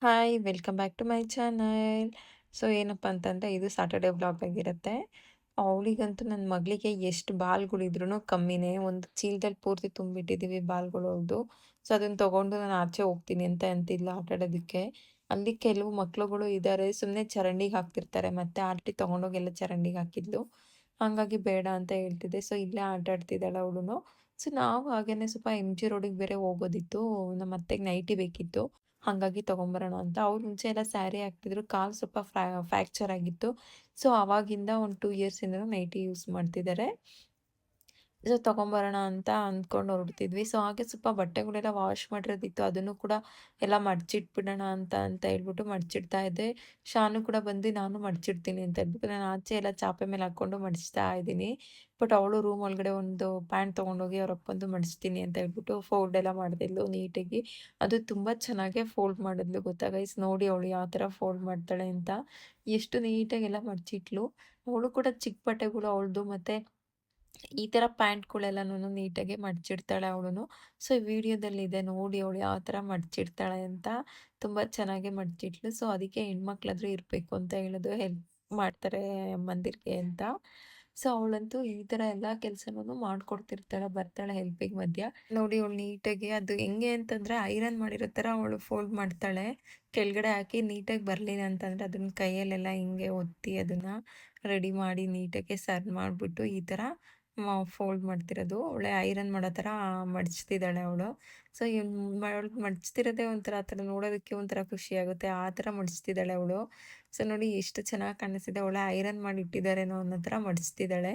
Hi welcome back to my channel. So ಏನಪ್ಪ ಅಂತಂದರೆ ಇದು ಸ್ಯಾಟರ್ಡೆ ವ್ಲಾಗ್ ಆಗಿರುತ್ತೆ. ಅವಳಿಗಂತೂ ನನ್ನ ಮಗಳಿಗೆ ಎಷ್ಟು ಬಾಲ್ಗಳಿದ್ರೂ ಕಮ್ಮಿನೇ. ಒಂದು ಚೀಲದಲ್ಲಿ ಪೂರ್ತಿ ತುಂಬಿಟ್ಟಿದ್ದೀವಿ ಬಾಲ್ಗಳು ಅವ್ಳದು. ಸೊ ಅದನ್ನು ತೊಗೊಂಡು ನಾನು ಆಚೆ ಹೋಗ್ತೀನಿ ಅಂತ ಅಂತಿದ್ಲು ಆಟ ಆಡೋದಕ್ಕೆ. ಅಲ್ಲಿ ಕೆಲವು ಮಕ್ಳುಗಳು ಇದ್ದಾರೆ ಸುಮ್ಮನೆ ಚರಂಡಿಗೆ ಹಾಕ್ತಿರ್ತಾರೆ, ಮತ್ತೆ ಆಲ್ರೆಡಿ ತೊಗೊಂಡೋಗೆಲ್ಲ ಚರಂಡಿಗೆ ಹಾಕಿದ್ಲು. ಹಾಗಾಗಿ ಬೇಡ ಅಂತ ಹೇಳ್ತಿದ್ದೆ. ಸೊ ಇಲ್ಲೇ ಆಟ ಆಡ್ತಿದ್ದಾಳೆ ಅವಳು. ಸೊ ನಾವು ಹಾಗೇನೆ ಸ್ವಲ್ಪ ಎಮ್ ಜಿ ರೋಡಿಗೆ ಬೇರೆ ಹೋಗೋದಿತ್ತು, ನಮ್ಮ ಅತ್ತೆಗೆ ನೈಟಿ ಬೇಕಿತ್ತು. ಹಾಗಾಗಿ ತೊಗೊಂಬರೋಣ ಅಂತ. ಅವ್ರು ಮುಂಚೆ ಎಲ್ಲ ಸ್ಯಾರಿ ಹಾಕ್ತಿದ್ರು. ಕಾಲು ಸ್ವಲ್ಪ ಫ್ರ್ಯಾಕ್ಚರ್ ಆಗಿತ್ತು. ಸೊ ಆವಾಗಿಂದ ಒಂದು 2 ಇಯರ್ಸಿಂದನೂ ನೈಟಿ ಯೂಸ್ ಮಾಡ್ತಿದ್ದಾರೆ. ಸೊ ತೊಗೊಂಬರೋಣ ಅಂತ ಅಂದ್ಕೊಂಡು ಹೊರಡ್ತಿದ್ವಿ. ಸೊ ಹಾಗೆ ಸ್ವಲ್ಪ ಬಟ್ಟೆಗಳೆಲ್ಲ ವಾಶ್ ಮಾಡಿರೋದಿತ್ತು. ಅದನ್ನು ಕೂಡ ಎಲ್ಲ ಮಡ್ಚಿಟ್ಬಿಡೋಣ ಅಂತ ಹೇಳ್ಬಿಟ್ಟು ಮಡ್ಚಿಡ್ತಾ ಇದ್ದೆ. ಶಾನು ಕೂಡ ಬಂದು ನಾನು ಮಡ್ಚಿಡ್ತೀನಿ ಅಂತ ಹೇಳ್ಬಿಟ್ಟು ನಾನು ಆಚೆ ಎಲ್ಲ ಚಾಪೆ ಮೇಲೆ ಹಾಕ್ಕೊಂಡು ಮಡಿಚ್ತಾ ಇದ್ದೀನಿ. ಬಟ್ ಅವಳು ರೂಮ್ ಒಳಗಡೆ ಒಂದು ಪ್ಯಾಂಟ್ ತೊಗೊಂಡೋಗಿ ಅವ್ರ ಅಪ್ಪಂದು ಮಡಿಚ್ತೀನಿ ಅಂತ ಹೇಳ್ಬಿಟ್ಟು ಫೋಲ್ಡ್ ಎಲ್ಲ ಮಾಡಿದ್ಲು ನೀಟಾಗಿ. ಅದು ತುಂಬ ಚೆನ್ನಾಗೇ ಫೋಲ್ಡ್ ಮಾಡಿದ್ಲು ಗೊತ್ತಾ ಗೈಸ್. ನೋಡಿ ಅವಳು ಯಾವ ಥರ ಫೋಲ್ಡ್ ಮಾಡ್ತಾಳೆ ಅಂತ. ಎಷ್ಟು ನೀಟಾಗೆಲ್ಲ ಮಡ್ಚಿಟ್ಲು. ಅವಳು ಕೂಡ ಚಿಕ್ಕ ಬಟ್ಟೆಗಳು ಅವಳದು ಮತ್ತು ಈ ಥರ ಪ್ಯಾಂಟ್‌ಗಳೆಲ್ಲನೂ ನೀಟಾಗಿ ಮಡ್ಚಿಡ್ತಾಳೆ ಅವಳುನು. ಸೊ ವಿಡಿಯೋದಲ್ಲಿದೆ ನೋಡಿ ಅವಳು ಯಾವ ಥರ ಮಡ್ಚಿಡ್ತಾಳೆ ಅಂತ. ತುಂಬ ಚೆನ್ನಾಗಿ ಮಡ್ಚಿಟ್ಲು. ಸೊ ಅದಕ್ಕೆ ಹೆಣ್ಮಕ್ಳಾದ್ರೆ ಇರಬೇಕು ಅಂತ ಹೇಳೋದು, ಹೆಲ್ಪ್ ಮಾಡ್ತಾರೆ ಅಮ್ಮಂದಿರಿಗೆ ಅಂತ. ಸೊ ಅವಳಂತೂ ಈ ಥರ ಎಲ್ಲ ಕೆಲಸನೂ ಮಾಡ್ಕೊಡ್ತಿರ್ತಾಳೆ, ಬರ್ತಾಳೆ ಹೆಲ್ಪಿಗೆ ಮಧ್ಯ. ನೋಡಿ ಅವಳು ನೀಟಾಗಿ ಅದು ಹೆಂಗೆ ಅಂತಂದರೆ ಐರನ್ ಮಾಡಿರೋ ಥರ ಅವಳು ಫೋಲ್ಡ್ ಮಾಡ್ತಾಳೆ. ಕೆಳಗಡೆ ಹಾಕಿ ನೀಟಾಗಿ ಬರಲಿಲ್ಲ ಅಂತಂದರೆ ಅದನ್ನ ಕೈಯಲ್ಲೆಲ್ಲ ಹಿಂಗೆ ಒತ್ತಿ ಅದನ್ನು ರೆಡಿ ಮಾಡಿ ನೀಟಾಗಿ ಸರ್ವ್ ಮಾಡಿಬಿಟ್ಟು ಈ ಥರ ಫೋಲ್ಡ್ ಮಾಡ್ತಿರೋದು. ಒಳ್ಳೆ ಐರನ್ ಮಾಡೋ ಥರ ಮಡಚ್ತಿದ್ದಾಳೆ ಅವಳು. ಸೊ ಅವಳು ಮಡಚ್ತಿರೋದೇ ಒಂಥರ ಆ ಥರ ನೋಡೋದಕ್ಕೆ ಒಂಥರ ಖುಷಿಯಾಗುತ್ತೆ. ಆ ಥರ ಮಡಚ್ತಿದ್ದಾಳೆ ಅವಳು. ಸೊ ನೋಡಿ ಎಷ್ಟು ಚೆನ್ನಾಗಿ ಕಾಣಿಸ್ತಿದೆ. ಒಳ್ಳೆ ಐರನ್ ಮಾಡಿ ಇಟ್ಟಿದ್ದಾರೇನೋ ಅನ್ನೋ ಥರ ಮಡಚ್ತಿದ್ದಾಳೆ.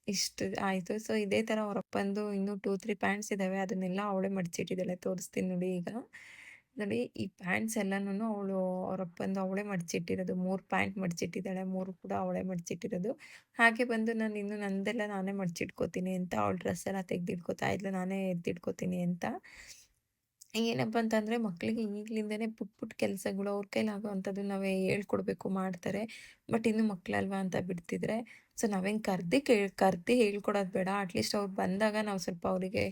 ಇಷ್ಟು ಆಯಿತು. ಸೊ ಇದೇ ಥರ ಅವ್ರ ಅಪ್ಪಂದು ಇನ್ನೂ 2, 3 ಪ್ಯಾಂಟ್ಸ್ ಇದ್ದಾವೆ. ಅದನ್ನೆಲ್ಲ ಅವಳೇ ಮಡಚಿಟ್ಟಿದ್ದಾಳೆ. ತೋರಿಸ್ತೀನಿ ನೋಡಿ ಈಗ. ನೋಡಿ ಈ ಪ್ಯಾಂಟ್ಸ್ ಎಲ್ಲನೂ ಅವಳು ಅವ್ರ ಅಪ್ಪಂದು ಅವಳೇ ಮಡಚಿಟ್ಟಿರೋದು. 3 ಪ್ಯಾಂಟ್ ಮಡಚಿಟ್ಟಿದ್ದಾಳೆ. 3 ಕೂಡ ಅವಳೇ ಮಡಚಿಟ್ಟಿರೋದು. ಹಾಗೆ ಬಂದು ನಾನು ಇನ್ನು ನಂದೆಲ್ಲ ನಾನೇ ಮಡಚಿಟ್ಕೋತೀನಿ ಅಂತ ಅವಳ ಡ್ರೆಸ್ ಎಲ್ಲ ತೆಗ್ದಿಟ್ಕೋತಾ ಇದ್ಲು, ನಾನೇ ಎತ್ತಿಟ್ಕೋತೀನಿ ಅಂತ. ಏನಪ್ಪ ಅಂತಂದರೆ ಮಕ್ಕಳಿಗೆ ಈಗಲಿಂದನೇ ಪುಟ್ಟ ಪುಟ್ಟ ಕೆಲಸಗಳು ಅವ್ರ ಕೈಲಿ ಆಗೋವಂಥದ್ದು ನಾವೇ ಹೇಳ್ಕೊಡ್ಬೇಕು, ಮಾಡ್ತಾರೆ. ಬಟ್ ಇನ್ನು ಮಕ್ಕಳಲ್ವಾ ಅಂತ ಬಿಡ್ತಿದ್ರೆ, ಸೊ ನಾವೇನು ಕರ್ದು ಹೇಳ್ಕೊಡೋದು ಬೇಡ. ಅಟ್ಲೀಸ್ಟ್ ಅವ್ರು ಬಂದಾಗ ನಾವು ಸ್ವಲ್ಪ ಅವರಿಗೆ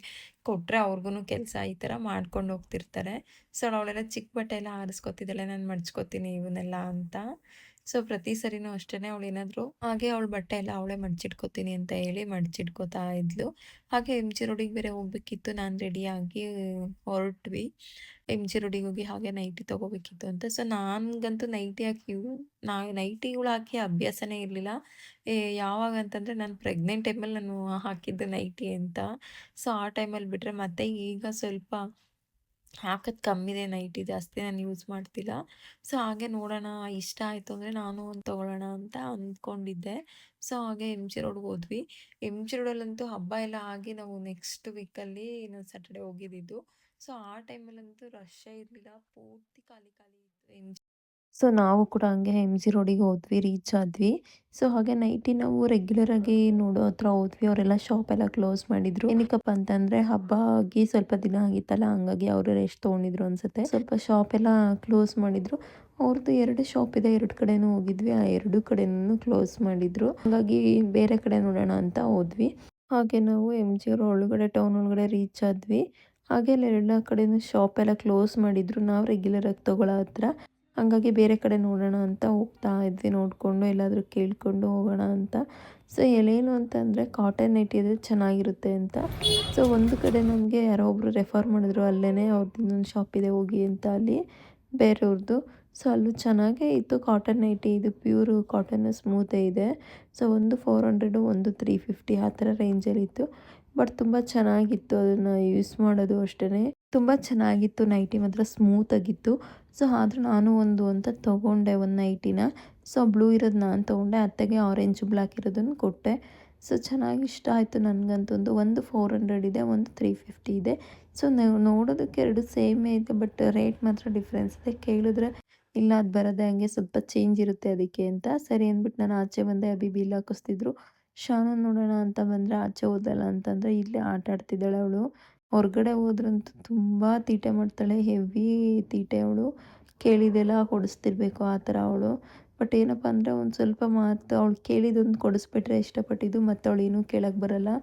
ಕೊಟ್ಟರೆ ಅವ್ರಿಗೂ ಕೆಲಸ ಈ ಥರ ಮಾಡ್ಕೊಂಡು ಹೋಗ್ತಿರ್ತಾರೆ. ಸೊ ಅವಳೆಲ್ಲ ಚಿಕ್ಕ ಬಟ್ಟೆ ಎಲ್ಲ ಆರಿಸ್ಕೊತಿದ್ದಾಳೆ, ನಾನು ಮಡ್ಚ್ಕೊತೀನಿ ಇವನ್ನೆಲ್ಲ ಅಂತ. ಸೊ ಪ್ರತಿ ಸರಿನೂ ಅಷ್ಟೇ ಅವಳೇನಾದರೂ ಹಾಗೆ ಅವಳ ಬಟ್ಟೆ ಎಲ್ಲ ಅವಳೇ ಮಡ್ಚಿಟ್ಕೋತೀನಿ ಅಂತ ಹೇಳಿ ಮಡ್ಚಿಟ್ಕೋತಾ ಇದ್ಲು. ಹಾಗೆ ಎಮ್ ಜಿ ರೋಡಿಗೆ ಬೇರೆ ಹೋಗ್ಬೇಕಿತ್ತು. ನಾನು ರೆಡಿಯಾಗಿ ಹೊರಟ್ವಿ. ಎಮ್ ಜಿ ರೋಡಿಗೆ ಹೋಗಿ ಹಾಗೆ ನೈಟಿ ತೊಗೋಬೇಕಿತ್ತು ಅಂತ. ಸೊ ನನಗಂತೂ ನೈಟಿಗಳು ಹಾಕಿ ಅಭ್ಯಾಸನೇ ಇರಲಿಲ್ಲ. ಯಾವಾಗ ಅಂತಂದರೆ ನಾನು ಪ್ರೆಗ್ನೆಂಟ್ ಟೈಮಲ್ಲಿ ನಾನು ಹಾಕಿದ್ದು ನೈಟಿ ಅಂತ. ಸೊ ಆ ಟೈಮಲ್ಲಿ ಬಿಟ್ಟರೆ ಮತ್ತೆ ಈಗ ಸ್ವಲ್ಪ ಹಾಕೋದು ಕಮ್ಮಿದೆ ನೈಟಿ, ಜಾಸ್ತಿ ನಾನು ಯೂಸ್ ಮಾಡ್ತಿಲ್ಲ. ಸೊ ಹಾಗೆ ನೋಡೋಣ ಇಷ್ಟ ಆಯಿತು ಅಂದರೆ ನಾನು ಒಂದು ತೊಗೊಳ್ಳೋಣ ಅಂತ ಅಂದ್ಕೊಂಡಿದ್ದೆ. ಸೊ ಹಾಗೆ ಎಮ್ ಜಿ ರೋಡ್‌ಗೆ ಹೋದ್ವಿ. ಎಮ್ ಜಿ ರೋಡಲ್ಲಂತೂ ಹಬ್ಬ ಎಲ್ಲ ಆಗಿ ನಾವು ನೆಕ್ಸ್ಟ್ ವೀಕಲ್ಲಿ ನಾವು ಸ್ಯಾಟರ್ಡೆ ಹೋಗಿದ್ದಿದ್ದು. ಸೊ ಆ ಟೈಮಲ್ಲಂತೂ ರಶ್ಶೇ ಇರಲಿಲ್ಲ. ಪೂರ್ತಿ ಖಾಲಿ ಖಾಲಿ ಇತ್ತು ಎಮ್ ಜಿ. ಸೊ ನಾವು ಕೂಡ ಹಂಗೆ ಎಮ್ ಜಿ ರೋಡಿಗೆ ಹೋದ್ವಿ, ರೀಚ್ ಆದ್ವಿ. ಸೊ ಹಾಗೆ ನೈಟಿ ನಾವು ರೆಗ್ಯುಲರಾಗಿ ನೋಡೋ ಹತ್ರ ಹೋದ್ವಿ. ಅವರೆಲ್ಲ ಶಾಪ್ ಎಲ್ಲ ಕ್ಲೋಸ್ ಮಾಡಿದ್ರು. ಏನಕ್ಕಪ್ಪ ಅಂತಂದ್ರೆ ಹಬ್ಬ ಆಗಿ ಸ್ವಲ್ಪ ದಿನ ಆಗಿತ್ತಲ್ಲ, ಹಂಗಾಗಿ ಅವರು ರೆಸ್ಟ್ ತೊಗೊಂಡಿದ್ರು ಅನ್ಸುತ್ತೆ. ಸ್ವಲ್ಪ ಶಾಪ್ ಎಲ್ಲ ಕ್ಲೋಸ್ ಮಾಡಿದ್ರು. ಅವ್ರದ್ದು 2 ಶಾಪ್ ಇದೆ, 2 ಕಡೆನೂ ಹೋಗಿದ್ವಿ. ಆ 2 ಕಡೆನೂ ಕ್ಲೋಸ್ ಮಾಡಿದ್ರು. ಹಾಗಾಗಿ ಬೇರೆ ಕಡೆ ನೋಡೋಣ ಅಂತ ಹೋದ್ವಿ. ಹಾಗೆ ನಾವು ಎಮ್ ಜಿ ರೋಡ್ ಒಳಗಡೆ ಟೌನ್ ಒಳಗಡೆ ರೀಚ್ ಆದ್ವಿ. ಹಾಗೆ ಅಲ್ಲಿ ಎಲ್ಲ ಕಡೆನೂ ಶಾಪ್ ಎಲ್ಲ ಕ್ಲೋಸ್ ಮಾಡಿದ್ರು. ನಾವು ರೆಗ್ಯುಲರಾಗಿ ತಗೊಳ್ಳೋ ಹತ್ರ, ಹಂಗಾಗಿ ಬೇರೆ ಕಡೆ ನೋಡೋಣ ಅಂತ ಹೋಗ್ತಾ ಇದ್ವಿ. ನೋಡಿಕೊಂಡು ಎಲ್ಲಾದರೂ ಕೇಳಿಕೊಂಡು ಹೋಗೋಣ ಅಂತ. ಸೊ ಎಲ್ಲೇನು ಅಂತಂದರೆ ಕಾಟನ್ ನೈಟಿ ಇದ್ರೆ ಚೆನ್ನಾಗಿರುತ್ತೆ ಅಂತ. ಸೊ ಒಂದು ಕಡೆ ನಮಗೆ ಯಾರೋ ಒಬ್ಬರು ರೆಫರ್ ಮಾಡಿದ್ರು, ಅಲ್ಲೇ ಅವ್ರದ್ದು ಇನ್ನೊಂದು ಶಾಪ್ ಇದೆ ಹೋಗಿ ಅಂತ, ಅಲ್ಲಿ ಬೇರೆಯವ್ರದ್ದು. ಸೊ ಅಲ್ಲೂ ಚೆನ್ನಾಗೇ ಇತ್ತು ಕಾಟನ್ ನೈಟಿ. ಇದು ಪ್ಯೂರು ಕಾಟನ್ ಸ್ಮೂತೇ ಇದೆ. ಸೊ ಒಂದು 400, ಒಂದು 350 ಆ ಥರ ರೇಂಜಲ್ಲಿತ್ತು. ಬಟ್ ತುಂಬ ಚೆನ್ನಾಗಿತ್ತು, ಅದನ್ನು ಯೂಸ್ ಮಾಡೋದು ಅಷ್ಟೇ ತುಂಬ ಚೆನ್ನಾಗಿತ್ತು. ನೈಟಿ ಮಾತ್ರ ಸ್ಮೂತಾಗಿತ್ತು. ಸೊ ಆದರೂ ನಾನು ಒಂದು ಅಂತ ತೊಗೊಂಡೆ ಒಂದು ನೈಟಿನ. ಸೊ ಬ್ಲೂ ಇರೋದು ನಾನು ತೊಗೊಂಡೆ, ಅತ್ತೆಗೆ ಆರೆಂಜ್ ಬ್ಲ್ಯಾಕ್ ಇರೋದನ್ನು ಕೊಟ್ಟೆ. ಸೊ ಚೆನ್ನಾಗಿ ಇಷ್ಟ ಆಯಿತು ನನಗಂತಂದು. ಒಂದು 400 ಇದೆ, ಒಂದು 350 ಇದೆ. ಸೊ ನಾವು ನೋಡೋದಕ್ಕೆ 2 ಸೇಮೇ ಇದೆ, ಬಟ್ ರೇಟ್ ಮಾತ್ರ ಡಿಫ್ರೆನ್ಸ್ ಇದೆ. ಕೇಳಿದ್ರೆ ಇಲ್ಲ ಅದು ಬರೋದೇ ಹಂಗೆ, ಸ್ವಲ್ಪ ಚೇಂಜ್ ಇರುತ್ತೆ ಅದಕ್ಕೆ ಅಂತ. ಸರಿ ಅಂದ್ಬಿಟ್ಟು ನಾನು ಆಚೆ ಬಂದೆ. ಅಭಿ ಬಿಲ್ ಹಾಕಿಸ್ತಿದ್ರು. ಶಾನನ್ ನೋಡೋಣ ಅಂತ ಬಂದರೆ ಆಚೆ ಹೋದಲ್ಲ ಅಂತಂದರೆ ಇಲ್ಲೇ ಆಟ ಆಡ್ತಿದ್ದಾಳೆ ಅವಳು. ಹೊರಗಡೆ ಹೋದ್ರಂತೂ ತುಂಬ ತೀಟೆ ಮಾಡ್ತಾಳೆ, ಹೆವಿ ತೀಟೆ ಅವಳು. ಕೇಳಿದ್ದೆಲ್ಲ ಕೊಡಿಸ್ತಿರ್ಬೇಕು ಆ ಥರ ಅವಳು. ಬಟ್ ಏನಪ್ಪ ಅಂದರೆ ಒಂದು ಸ್ವಲ್ಪ ಮಾತು ಅವಳು ಕೇಳಿದ್ದೊಂದು ಕೊಡಿಸ್ಬಿಟ್ರೆ ಇಷ್ಟಪಟ್ಟಿದ್ದು, ಮತ್ತು ಅವಳು ಏನೂ ಕೇಳೋಕ್ಕೆ ಬರಲ್ಲ,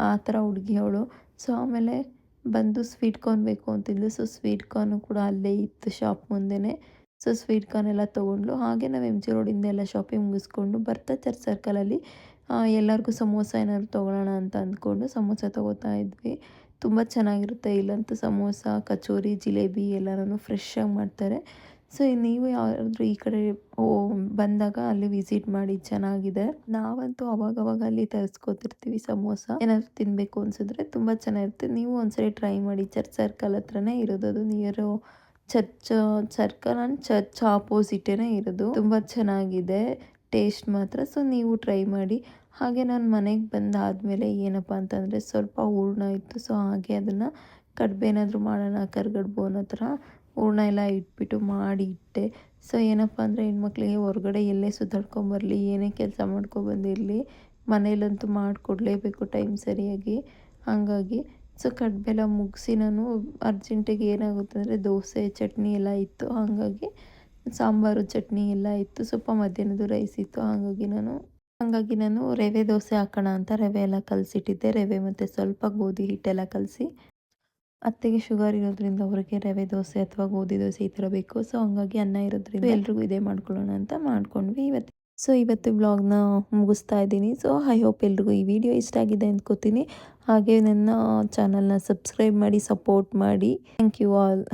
ಆ ಥರ ಹುಡುಗಿ ಅವಳು. ಸೊ ಆಮೇಲೆ ಬಂದು ಸ್ವೀಟ್ ಕಾರ್ನ್ ಬೇಕು ಅಂತಿದ್ಲು. ಸೊ ಸ್ವೀಟ್ ಕಾರ್ನು ಕೂಡ ಅಲ್ಲೇ ಇತ್ತು ಶಾಪ್ ಮುಂದೆನೇ. ಸೊ ಸ್ವೀಟ್ ಕಾರ್ನ್ ಎಲ್ಲ ತೊಗೊಂಡ್ಲು. ಹಾಗೆ ನಾವು ಎಮ್ ಜಿ ರೋಡಿಂದ ಎಲ್ಲ ಶಾಪಿಂಗ್ ಮುಗಿಸ್ಕೊಂಡು ಬರ್ತಾ ಚರ್ಚ್ ಸರ್ಕಲಲ್ಲಿ ಎಲ್ಲರಿಗೂ ಸಮೋಸ ಏನಾದ್ರು ತೊಗೊಳ್ಳೋಣ ಅಂತ ಅಂದ್ಕೊಂಡು ಸಮೋಸ ತೊಗೋತಾ ಇದ್ವಿ. ತುಂಬ ಚೆನ್ನಾಗಿರುತ್ತೆ ಇಲ್ಲಂತೂ ಸಮೋಸ, ಕಚೋರಿ, ಜಿಲೇಬಿ ಎಲ್ಲನೂ ಫ್ರೆಶ್ಶಾಗಿ ಮಾಡ್ತಾರೆ. ಸೊ ನೀವು ಯಾರಾದರೂ ಈ ಕಡೆ ಬಂದಾಗ ಅಲ್ಲಿ ವಿಸಿಟ್ ಮಾಡಿ, ಚೆನ್ನಾಗಿದೆ. ನಾವಂತೂ ಅವಾಗವಾಗ ಅಲ್ಲಿ ತರಿಸ್ಕೊತಿರ್ತೀವಿ ಸಮೋಸ. ಏನಾದ್ರು ತಿನ್ನಬೇಕು ಅನ್ಸಿದ್ರೆ ತುಂಬ ಚೆನ್ನಾಗಿರುತ್ತೆ. ನೀವು ಒಂದ್ಸರಿ ಟ್ರೈ ಮಾಡಿ. ಚರ್ಚ್ ಸರ್ಕಲ್ ಹತ್ರನೇ ಇರೋದು ಅದು. Near church circle and church ಆಪೋಸಿಟೇ ಇರೋದು. ತುಂಬ ಚೆನ್ನಾಗಿದೆ ಟೇಸ್ಟ್ ಮಾತ್ರ. ಸೊ ನೀವು ಟ್ರೈ ಮಾಡಿ. ಹಾಗೆ ನಾನು ಮನೆಗೆ ಬಂದಾದಮೇಲೆ ಏನಪ್ಪ ಅಂತಂದರೆ ಸ್ವಲ್ಪ ಹೂರ್ಣ ಇತ್ತು. ಸೊ ಹಾಗೆ ಅದನ್ನು ಕಡುಬು ಏನಾದರೂ ಮಾಡೋಣ ಕರ್ಗಡ್ಬು ಅನ್ನೋ ಥರ ಹೂರ್ಣ ಎಲ್ಲ ಇಟ್ಬಿಟ್ಟು ಮಾಡಿ ಇಟ್ಟೆ. ಸೊ ಏನಪ್ಪ ಅಂದರೆ ಹೆಣ್ಮಕ್ಳಿಗೆ ಹೊರಗಡೆ ಎಲ್ಲೇ ಸುತ್ತಾಡ್ಕೊಂಬರಲಿ, ಏನೇ ಕೆಲಸ ಮಾಡ್ಕೊಬಂದಿರಲಿ, ಮನೇಲಂತೂ ಮಾಡಿಕೊಡ್ಲೇಬೇಕು ಟೈಮ್ ಸರಿಯಾಗಿ. ಹಾಗಾಗಿ ಸೊ ಕಡುಬೆಲ್ಲ ಮುಗಿಸಿ ನಾನು ಅರ್ಜೆಂಟಿಗೆ ಏನಾಗುತ್ತೆ ಅಂದರೆ ದೋಸೆ, ಚಟ್ನಿ ಎಲ್ಲ ಇತ್ತು. ಹಾಗಾಗಿ ಸಾಂಬಾರು, ಚಟ್ನಿ ಎಲ್ಲ ಇತ್ತು. ಸ್ವಲ್ಪ ಮಧ್ಯಾಹ್ನದ್ದು ರೈಸ್ ಇತ್ತು. ಹಾಗಾಗಿ ನಾನು ರವೆ ದೋಸೆ ಹಾಕೋಣ ಅಂತ ರವೆ ಎಲ್ಲ ಕಲಸಿಟ್ಟಿದ್ದೆ. ರವೆ ಮತ್ತು ಸ್ವಲ್ಪ ಗೋಧಿ ಹಿಟ್ಟೆಲ್ಲ ಕಲಸಿ, ಅತ್ತೆಗೆ ಶುಗರ್ ಇರೋದ್ರಿಂದ ಅವರಿಗೆ ರವೆ ದೋಸೆ ಅಥವಾ ಗೋಧಿ ದೋಸೆ ಈ ಥರ ಬೇಕು. ಸೊ ಹಂಗಾಗಿ ಅನ್ನ ಇರೋದ್ರಿಂದ ಎಲ್ರಿಗೂ ಇದೇ ಮಾಡ್ಕೊಳ್ಳೋಣ ಅಂತ ಮಾಡ್ಕೊಂಡ್ವಿ ಇವತ್ತು. ಸೊ ಇವತ್ತು ವ್ಲಾಗ್ನ ಮುಗಿಸ್ತಾ ಇದ್ದೀನಿ. ಸೊ ಐ ಹೋಪ್ ಎಲ್ರಿಗೂ ಈ ವಿಡಿಯೋ ಇಷ್ಟ ಆಗಿದೆ ಅಂದ್ಕೋತೀನಿ. ಹಾಗೆ ನನ್ನ ಚಾನಲ್ನ ಸಬ್ಸ್ಕ್ರೈಬ್ ಮಾಡಿ, ಸಪೋರ್ಟ್ ಮಾಡಿ. Thank you all.